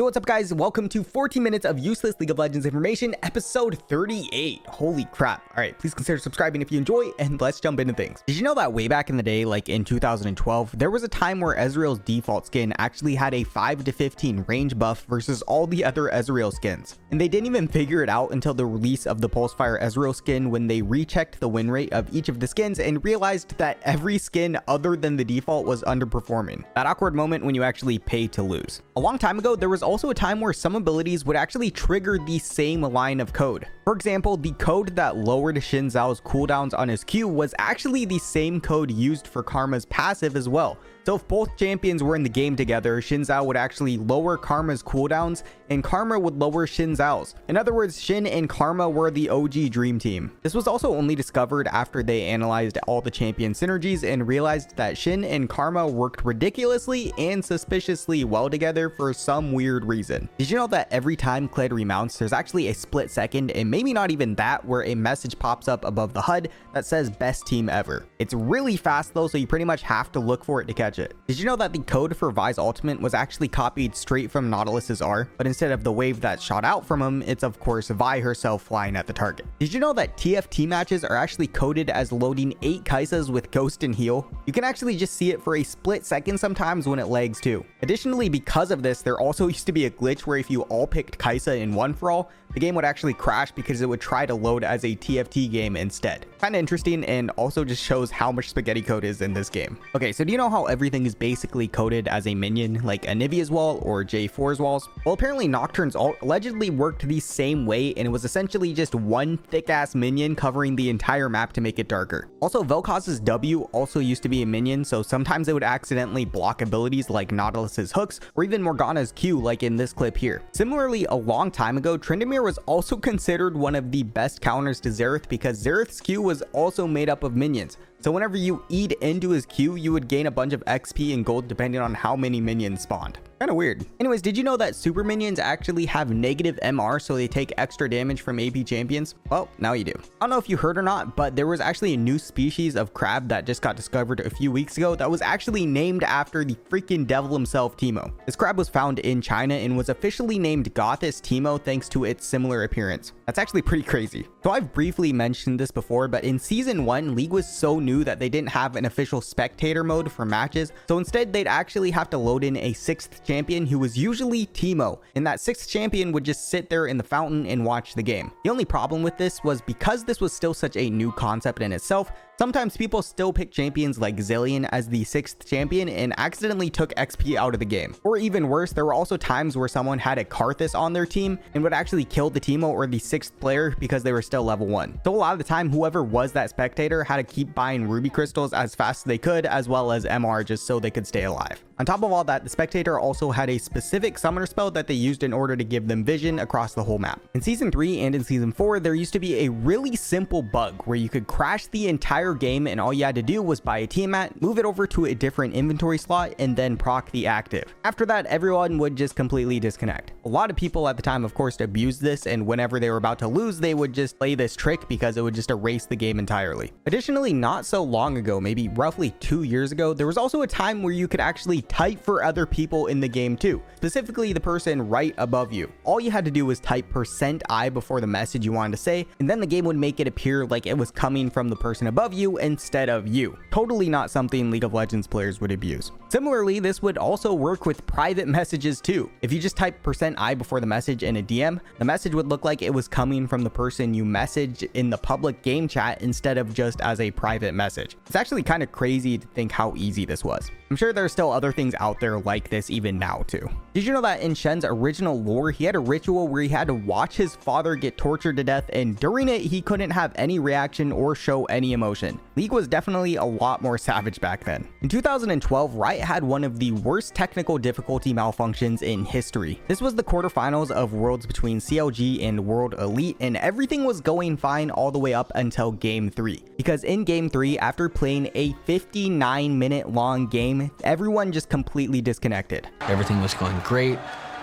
Yo, what's up guys? Welcome to 14 minutes of useless League of Legends information, episode 38. Holy crap. All right, please consider subscribing if you enjoy, and let's jump into things. Did you know that way back in the day, like in 2012, there was a time where Ezreal's default skin actually had a 5 to 15 range buff versus all the other Ezreal skins? And they didn't even figure it out until the release of the Pulsefire Ezreal skin, when they rechecked the win rate of each of the skins and realized that every skin other than the default was underperforming. That awkward moment when you actually pay to lose. A long time ago, there was also a time where some abilities would actually trigger the same line of code. For example, the code that lowered Xin Zhao's cooldowns on his Q was actually the same code used for Karma's passive as well. So if both champions were in the game together, Xin Zhao would actually lower Karma's cooldowns and Karma would lower Xin Zhao's. In other words, Xin and Karma were the OG dream team. This was also only discovered after they analyzed all the champion synergies and realized that Xin and Karma worked ridiculously and suspiciously well together for some weird reason. Did you know that every time Kled remounts, there's actually a split second, and maybe not even that, where a message pops up above the HUD that says best team ever? It's really fast though, so you pretty much have to look for it to catch it. Did you know that the code for Vi's ultimate was actually copied straight from Nautilus's R, but instead of the wave that shot out from him, it's of course Vi herself flying at the target? Did you know that TFT matches are actually coded as loading 8 Kaisas with Ghost and Heal? You can actually just see it for a split second sometimes when it lags too. Additionally, because of this, there also used to be a glitch where if you all picked Kaisa in one for all, the game would actually crash because it would try to load as a TFT game instead. Kind of interesting, and also just shows how much spaghetti code is in this game. Okay, so do you know how everything is basically coded as a minion, like Anivia's wall or J4's walls? Well, apparently Nocturne's ult allegedly worked the same way, and it was essentially just one thick-ass minion covering the entire map to make it darker. Also, Vel'Koz's W also used to be a minion, so sometimes it would accidentally block abilities like Nautilus's hooks, or even Morgana's Q like in this clip here. Similarly, a long time ago, Tryndamere was also considered one of the best counters to Xerath because Xerath's Q was also made up of minions. So whenever you eat into his Q, you would gain a bunch of XP and gold depending on how many minions spawned. Kind of weird. Anyways, did you know that super minions actually have negative MR, so they take extra damage from AP champions? Well, now you do. I don't know if you heard or not, but there was actually a new species of crab that just got discovered a few weeks ago that was actually named after the freaking devil himself, Teemo. This crab was found in China and was officially named Gothis Teemo thanks to its similar appearance. That's actually pretty crazy. So I've briefly mentioned this before, but in season 1, League was so new that they didn't have an official spectator mode for matches, so instead they'd actually have to load in a 6th champion who was usually Teemo, and that 6th champion would just sit there in the fountain and watch the game. The only problem with this was because this was still such a new concept in itself, sometimes people still pick champions like Zillion as the 6th champion and accidentally took XP out of the game. Or even worse, there were also times where someone had a Karthus on their team and would actually kill the Teemo or the 6th player because they were still level 1. So a lot of the time, whoever was that spectator had to keep buying ruby crystals as fast as they could, as well as MR, just so they could stay alive. On top of all that, the spectator also had a specific summoner spell that they used in order to give them vision across the whole map. In season 3 and in season 4, there used to be a really simple bug where you could crash the entire game and all you had to do was buy a Tiamat, move it over to a different inventory slot, and then proc the active. After that, everyone would just completely disconnect. A lot of people at the time, of course, abused this, and whenever they were about to lose, they would just play this trick because it would just erase the game entirely. Additionally, not so long ago, maybe roughly 2 years ago, there was also a time where you could actually type for other people in the game too, specifically the person right above you. All you had to do was type %I before the message you wanted to say, and then the game would make it appear like it was coming from the person above you instead of you. Totally not something League of Legends players would abuse. Similarly, this would also work with private messages too. If you just type %I before the message in a DM, the message would look like it was coming from the person you messaged in the public game chat instead of just as a private message. It's actually kind of crazy to think how easy this was. I'm sure there are still other things out there like this even now too. Did you know that in Shen's original lore, he had a ritual where he had to watch his father get tortured to death, and during it, he couldn't have any reaction or show any emotion? League was definitely a lot more savage back then. In 2012, Riot had one of the worst technical difficulty malfunctions in history. This was the quarterfinals of Worlds between CLG and World Elite, and everything was going fine all the way up until Game 3. Because in Game 3, after playing a 59-minute long game, everyone just completely disconnected. Everything was going great,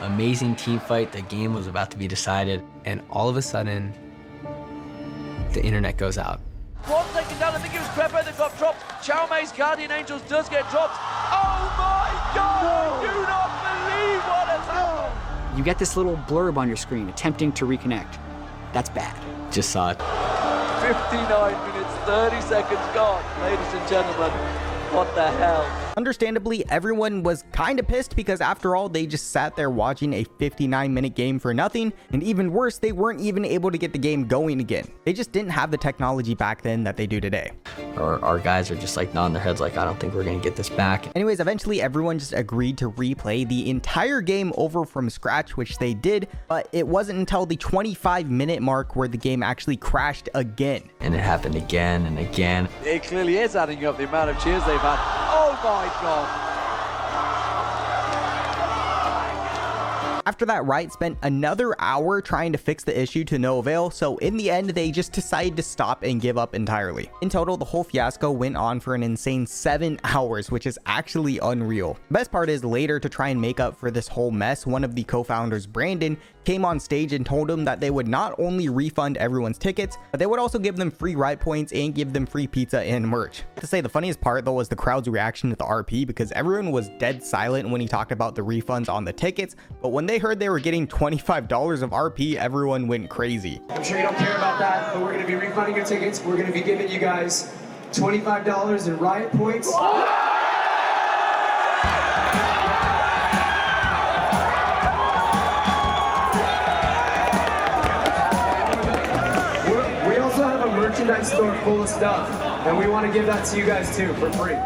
amazing team fight, the game was about to be decided, and all of a sudden, the internet goes out. One taken down, I think it was Prepper that got dropped. Chow Mei's Guardian Angels does get dropped. Oh my god, I do not believe what has happened. you get this little blurb on your screen attempting to reconnect. That's bad. Just saw it. 59 minutes, 30 seconds gone. Ladies and gentlemen, what the hell? Understandably, everyone was kind of pissed because after all, they just sat there watching a 59-minute game for nothing, and even worse, they weren't even able to get the game going again. They just didn't have the technology back then that they do today. Our guys are just like nodding their heads like, I don't think we're gonna get this back. Anyways, eventually everyone just agreed to replay the entire game over from scratch, which they did, but it wasn't until the 25-minute mark where the game actually crashed again. And it happened again and again. It clearly is adding up the amount of cheers they've had. Oh my God. After that, Riot spent another hour trying to fix the issue to no avail, so in the end, they just decided to stop and give up entirely. In total, the whole fiasco went on for an insane 7 hours, which is actually unreal. The best part is later, to try and make up for this whole mess, one of the co-founders, Brandon, came on stage and told them that they would not only refund everyone's tickets, but they would also give them free Riot points and give them free pizza and merch. To say the funniest part though was the crowd's reaction to the RP, because everyone was dead silent when he talked about the refunds on the tickets, but when they heard they were getting $25 of RP, everyone went crazy. I'm sure you don't care about that, but we're going to be refunding your tickets. We're going to be giving you guys $25 in Riot points. We also have a merchandise store full of stuff, and we want to give that to you guys too for free.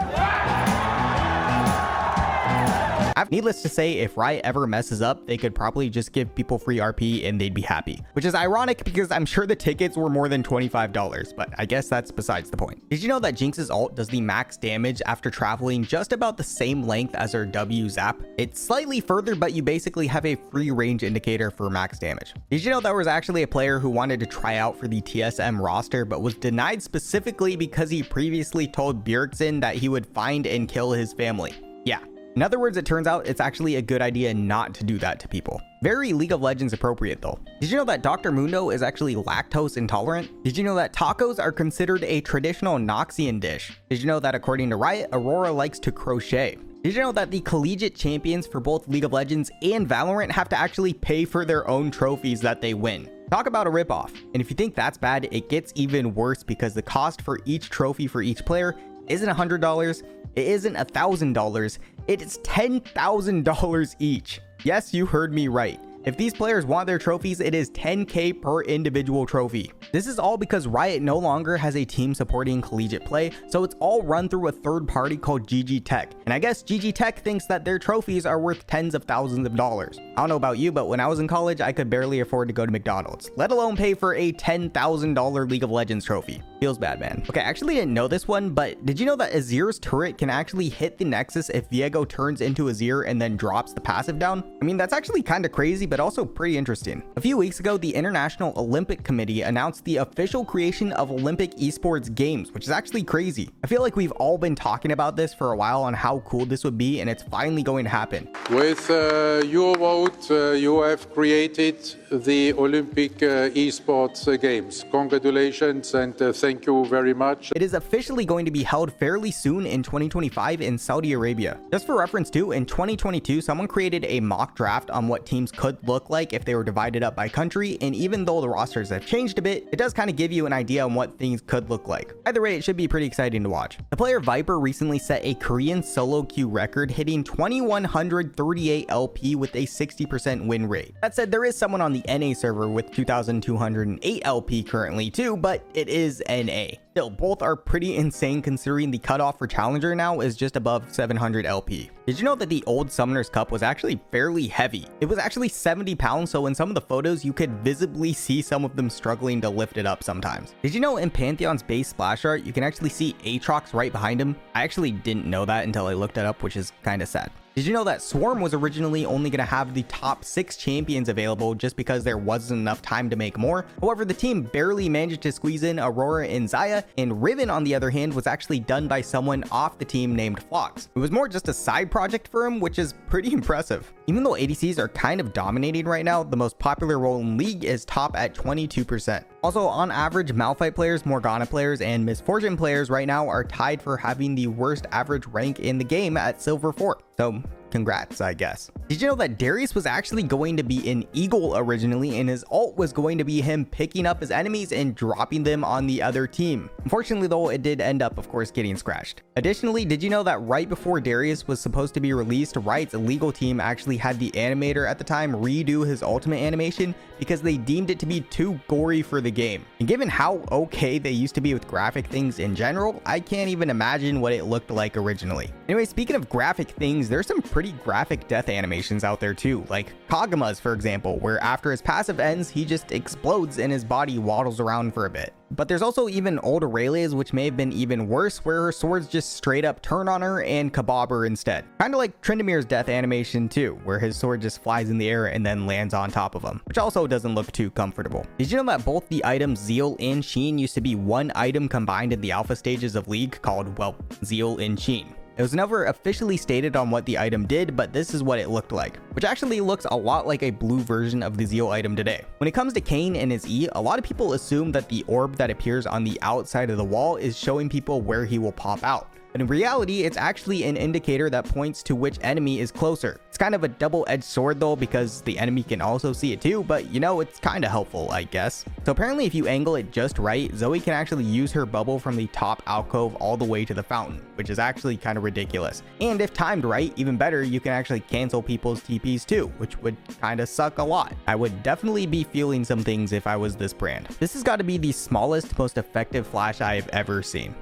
Needless to say, if Riot ever messes up, they could probably just give people free RP and they'd be happy, which is ironic because I'm sure the tickets were more than $25, but I guess that's besides the point. Did you know that Jinx's ult does the max damage after traveling just about the same length as her W zap? It's slightly further, but you basically have a free range indicator for max damage. Did you know there was actually a player who wanted to try out for the TSM roster, but was denied specifically because he previously told Bjergsen that he would find and kill his family? Yeah. In other words, it turns out it's actually a good idea not to do that to people. Very League of Legends appropriate though. Did you know that Dr. Mundo is actually lactose intolerant? Did you know that tacos are considered a traditional Noxian dish? Did you know that according to Riot, Aurora likes to crochet? Did you know that the collegiate champions for both League of Legends and Valorant have to actually pay for their own trophies that they win? Talk about a ripoff. And if you think that's bad, it gets even worse because the cost for each trophy for each player isn't $100, it isn't $1,000, it is $10,000 each. Yes, you heard me right. If these players want their trophies, it is $10K per individual trophy. This is all because Riot no longer has a team supporting collegiate play, so it's all run through a third party called GG Tech. And I guess GG Tech thinks that their trophies are worth tens of thousands of dollars. I don't know about you, but when I was in college, I could barely afford to go to McDonald's, let alone pay for a $10,000 League of Legends trophy. Feels bad, man. Okay, I actually didn't know this one, but did you know that Azir's turret can actually hit the Nexus if Viego turns into Azir and then drops the passive down? I mean, that's actually kind of crazy, but also pretty interesting. A few weeks ago, the International Olympic Committee announced the official creation of Olympic esports games, which is actually crazy. I feel like we've all been talking about this for a while on how cool this would be, and it's finally going to happen. With your vote, you have created the Olympic esports games. Congratulations and thank you very much. It is officially going to be held fairly soon in 2025 in Saudi Arabia. Just for reference too, in 2022, someone created a mock draft on what teams could look like if they were divided up by country, and even though the rosters have changed a bit, it does kind of give you an idea on what things could look like. Either way, it should be pretty exciting to watch. The player Viper recently set a Korean solo queue record, hitting 2138 LP with a 60% win rate. That said, there is someone on the NA server with 2208 LP currently too, but it is NA. Still, both are pretty insane considering the cutoff for Challenger now is just above 700 LP. Did you know that the old Summoner's Cup was actually fairly heavy? It was actually 70 pounds, so in some of the photos, you could visibly see some of them struggling to lift it up sometimes. Did you know in Pantheon's base splash art, you can actually see Aatrox right behind him? I actually didn't know that until I looked it up, which is kind of sad. Did you know that Swarm was originally only going to have the top 6 champions available just because there wasn't enough time to make more? However, the team barely managed to squeeze in Aurora and Xayah, and Riven on the other hand was actually done by someone off the team named Phlox. It was more just a side project for him, which is pretty impressive. Even though ADCs are kind of dominating right now, the most popular role in League is top at 22%. Also, on average, Malphite players, Morgana players, and Misfortune players right now are tied for having the worst average rank in the game at Silver 4. So congrats, I guess. Did you know that Darius was actually going to be an eagle originally, and his ult was going to be him picking up his enemies and dropping them on the other team? Unfortunately though, it did end up, of course, getting scratched. Additionally, did you know that right before Darius was supposed to be released, Riot's legal team actually had the animator at the time redo his ultimate animation because they deemed it to be too gory for the game? And given how okay they used to be with graphic things in general, I can't even imagine what it looked like originally. Anyway, speaking of graphic things, there's some pretty graphic death animations out there too, like Kagama's, for example, where after his passive ends, he just explodes and his body waddles around for a bit. But there's also even old Aurelia's, which may have been even worse, where her swords just straight up turn on her and kebab her instead. Kind of like Tryndamere death animation too, where his sword just flies in the air and then lands on top of him, which also doesn't look too comfortable. Did you know that both the items Zeal and Sheen used to be one item combined in the alpha stages of League called, well, Zeal and Sheen? It was never officially stated on what the item did, but this is what it looked like, which actually looks a lot like a blue version of the Zeal item today. When it comes to Kayn and his E, a lot of people assume that the orb that appears on the outside of the wall is showing people where he will pop out. But in reality, it's actually an indicator that points to which enemy is closer. It's kind of a double-edged sword though, because the enemy can also see it too, but you know, it's kind of helpful, I guess. So apparently if you angle it just right, Zoe can actually use her bubble from the top alcove all the way to the fountain, which is actually kind of ridiculous. And if timed right, even better, you can actually cancel people's TPs too, which would kind of suck a lot. I would definitely be feeling some things if I was this brand. This has got to be the smallest, most effective flash I have ever seen.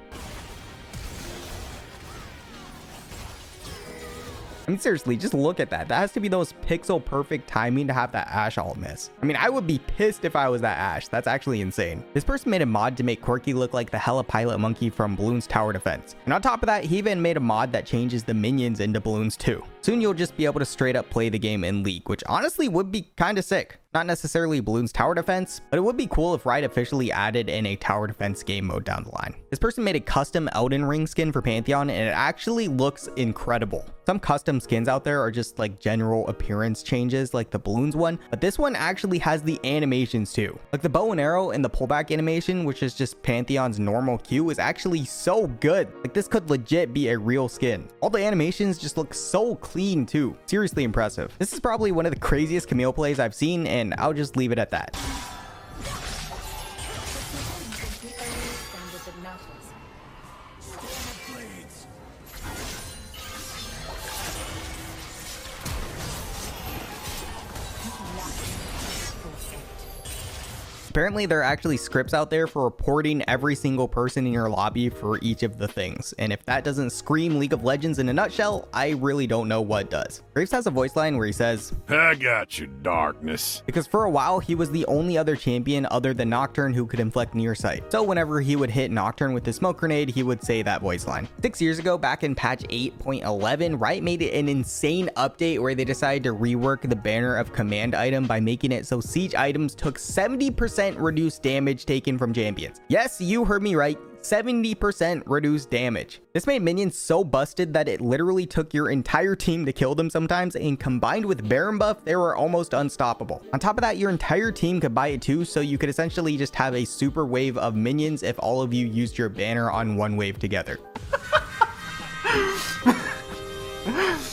I mean, seriously, just look at that. That has to be the most pixel perfect timing to have that Ashe ult miss. I mean, I would be pissed if I was that Ashe. That's actually insane. This person made a mod to make Quirky look like the hella pilot monkey from Bloons Tower Defense. And on top of that, he even made a mod that changes the minions into balloons too. Soon you'll just be able to straight up play the game in League, which honestly would be kind of sick. Not necessarily Bloons Tower Defense, but it would be cool if Riot officially added in a tower defense game mode down the line. This person made a custom Elden Ring skin for Pantheon, and it actually looks incredible. Some custom skins out there are just like general appearance changes like the balloons one, but this one actually has the animations too. Like the bow and arrow and the pullback animation, which is just Pantheon's normal Q, is actually so good. Like this could legit be a real skin. All the animations just look so clean too. Seriously impressive. This is probably one of the craziest Camille plays I've seen, and I'll just leave it at that. Apparently there are actually scripts out there for reporting every single person in your lobby for each of the things, and if that doesn't scream League of Legends in a nutshell, I really don't know what does. Graves has a voice line where he says, "I got you, darkness." Because for a while he was the only other champion other than Nocturne who could inflict near sight. So whenever he would hit Nocturne with his smoke grenade, he would say that voice line. 6 years ago, back in patch 8.11, Riot made it an insane update where they decided to rework the banner of command item by making it so siege items took 70% reduced damage taken from champions. Yes, you heard me right. 70% reduced damage. This made minions so busted that it literally took your entire team to kill them sometimes, and combined with Baron buff, they were almost unstoppable. On top of that, your entire team could buy it too, so you could essentially just have a super wave of minions if all of you used your banner on one wave together.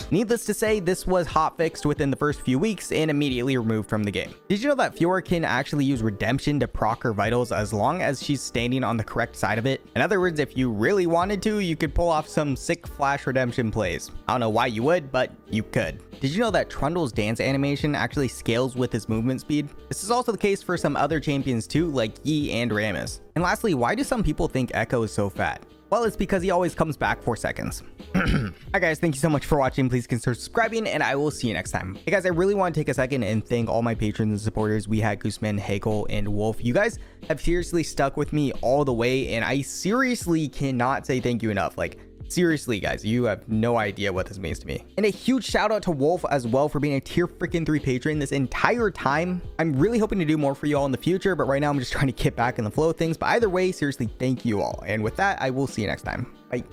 Needless to say, this was hotfixed within the first few weeks and immediately removed from the game. Did you know that Fiora can actually use Redemption to proc her vitals as long as she's standing on the correct side of it? In other words, if you really wanted to, you could pull off some sick flash redemption plays. I don't know why you would, but you could. Did you know that Trundle's dance animation actually scales with his movement speed? This is also the case for some other champions too, like Yi and Rammus. And lastly, why do some people think Echo is so fat? Well, it's because he always comes back 4 seconds. Alright guys, thank you so much for watching. Please consider subscribing, and I will see you next time. Hey guys, I really want to take a second and thank all my patrons and supporters. We had Gooseman, Hagel, and Wolf. You guys have seriously stuck with me all the way, and I seriously cannot say thank you enough. Like, seriously guys, you have no idea what this means to me. And a huge shout out to Wolf as well for being a tier freaking 3 patron this entire time. I'm really hoping to do more for you all in the future, but right now I'm just trying to get back in the flow of things. But either way, seriously, thank you all. And with that, I will see you next time. Bye.